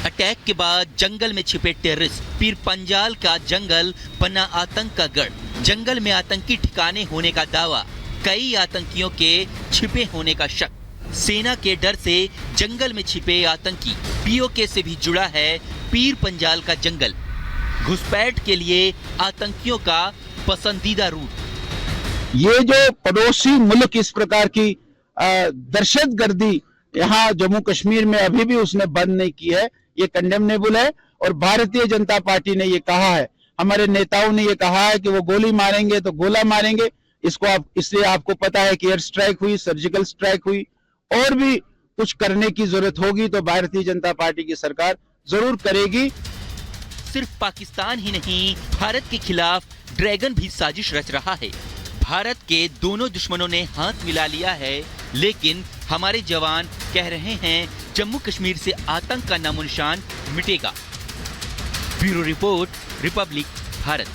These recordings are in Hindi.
अटैक के बाद जंगल में छिपे टेररिस्ट। पीर पंजाल का जंगल बना आतंक का गढ़। जंगल में आतंकी ठिकाने होने का दावा, कई आतंकियों के छिपे होने का शक। सेना के डर से जंगल में छिपे आतंकी। पीओके से भी जुड़ा है पीर पंजाल का जंगल। घुसपैठ के लिए आतंकियों का पसंदीदा रूट। ये जो पड़ोसी मुल्क इस प्रकार की दहशतगर्दी यहाँ जम्मू कश्मीर में अभी भी उसने बंद नहीं की है, ये कंडेमनेबल है। और भारतीय जनता पार्टी ने ये कहा है, हमारे नेताओं ने ये कहा है कि वो गोली मारेंगे तो गोला मारेंगे। इसलिए आपको पता है कि एयर स्ट्राइक हुई, सर्जिकल स्ट्राइक हुई, और भी कुछ करने की जरूरत होगी तो भारतीय जनता पार्टी की सरकार जरूर करेगी। सिर्फ पाकिस्तान ही नहीं, भारत के खिलाफ ड्रैगन भी साजिश रच रहा है। भारत के दोनों दुश्मनों ने हाथ मिला लिया है, लेकिन हमारे जवान कह रहे हैं जम्मू कश्मीर से आतंक का नामो निशान मिटेगा। Bureau report, Republic Bharat.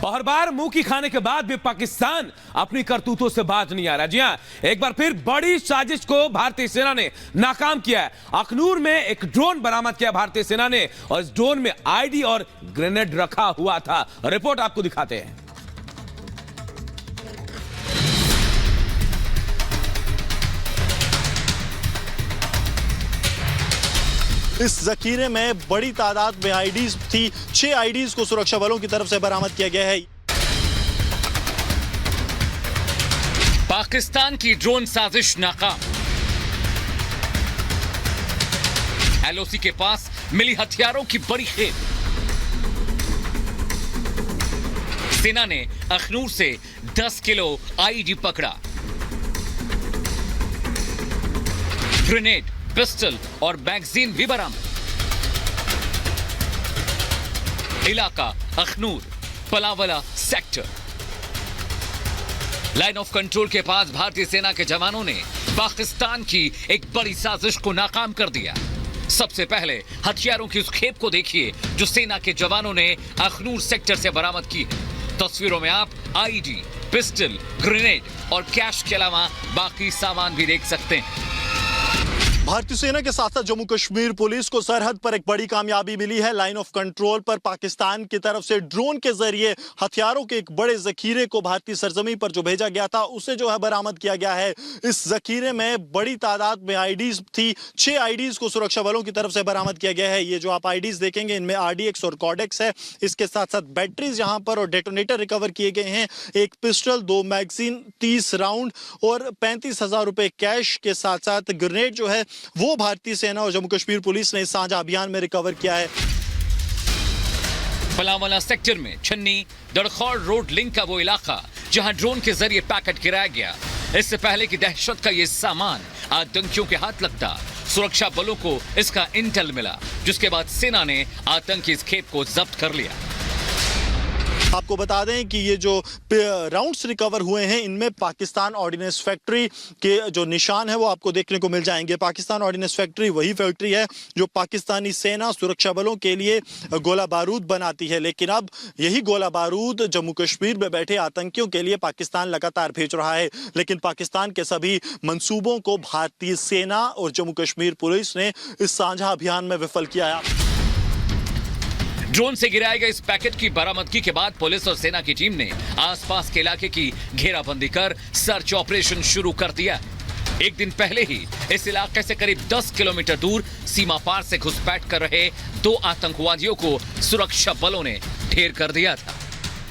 और हर बार मुंह की खाने के बाद भी पाकिस्तान अपनी करतूतों से बाज नहीं आ रहा। जी हां, एक बार फिर बड़ी साजिश को भारतीय सेना ने नाकाम किया है। अखनूर में एक ड्रोन बरामद किया भारतीय सेना ने, और इस ड्रोन में आईडी और ग्रेनेड रखा हुआ था। रिपोर्ट आपको दिखाते हैं। इस जखीरे में बड़ी तादाद में आईडीज थी। 6 आईडीज को सुरक्षा बलों की तरफ से बरामद किया गया है। पाकिस्तान की ड्रोन साजिश नाकाम। एलओसी के पास मिली हथियारों की बड़ी खेप। सेना ने अखनूर से 10 किलो आईडी पकड़ा। ग्रेनेड, पिस्टल और मैगजीन भी बरामद। इलाका Akhnoor, Palawala sector. Line of control के पास भारतीय सेना के जवानों ने पाकिस्तान की एक बड़ी साजिश को नाकाम कर दिया। सबसे पहले हथियारों की उस खेप को देखिए जो सेना के जवानों ने अखनूर सेक्टर से बरामद की है। तस्वीरों में आप आईडी, पिस्टल, ग्रेनेड और कैश के अलावा बाकी सामान भी देख सकते हैं। भारतीय सेना के साथ साथ जम्मू कश्मीर पुलिस को सरहद पर एक बड़ी कामयाबी मिली है। लाइन ऑफ कंट्रोल पर पाकिस्तान की तरफ से ड्रोन के जरिए हथियारों के एक बड़े जखीरे को भारतीय सरजमी पर जो भेजा गया था उसे जो है बरामद किया गया है। इस जखीरे में बड़ी तादाद में आईडीज थी। 6 आईडीज को सुरक्षा बलों की तरफ से बरामद किया गया है। ये जो आप आईडीज देखेंगे इनमें आरडीएक्स और कॉडेक्स है। इसके साथ साथ बैटरीज यहाँ पर और डेटोनेटर रिकवर किए गए हैं। एक पिस्टल, 2 मैगजीन, 30 राउंड और 35,000 रुपए कैश के साथ साथ ग्रेनेड जो है वो भारतीय सेना और जम्मू कश्मीर पुलिस ने साझा अभियान में रिकवर किया है। पलावला सेक्टर में छन्नी दड़खौर रोड लिंक का वो इलाका जहां ड्रोन के जरिए पैकेट गिराया गया। इससे पहले की दहशत का ये सामान आतंकियों के हाथ लगता, सुरक्षा बलों को इसका इंटेल मिला, जिसके बाद सेना ने आतंकी इस खेप को जब्त कर लिया। आपको बता दें कि ये जो राउंड्स रिकवर हुए हैं इनमें पाकिस्तान ऑर्डिनेंस फैक्ट्री के जो निशान है वो आपको देखने को मिल जाएंगे। पाकिस्तान ऑर्डिनेंस फैक्ट्री वही फैक्ट्री है जो पाकिस्तानी सेना सुरक्षा बलों के लिए गोला बारूद बनाती है, लेकिन अब यही गोला बारूद जम्मू कश्मीर में बैठे आतंकियों के लिए पाकिस्तान लगातार भेज रहा है। लेकिन पाकिस्तान के सभी मंसूबों को भारतीय सेना और जम्मू कश्मीर पुलिस ने इस साझा अभियान में विफल किया है। ड्रोन से गिराए गए इस पैकेट की बरामदगी के बाद पुलिस और सेना की टीम ने आसपास के इलाके की घेराबंदी कर सर्च ऑपरेशन शुरू कर दिया। एक दिन पहले ही इस इलाके से करीब 10 किलोमीटर दूर सीमा पार से घुसपैठ कर रहे 2 आतंकवादियों को सुरक्षा बलों ने ढेर कर दिया था।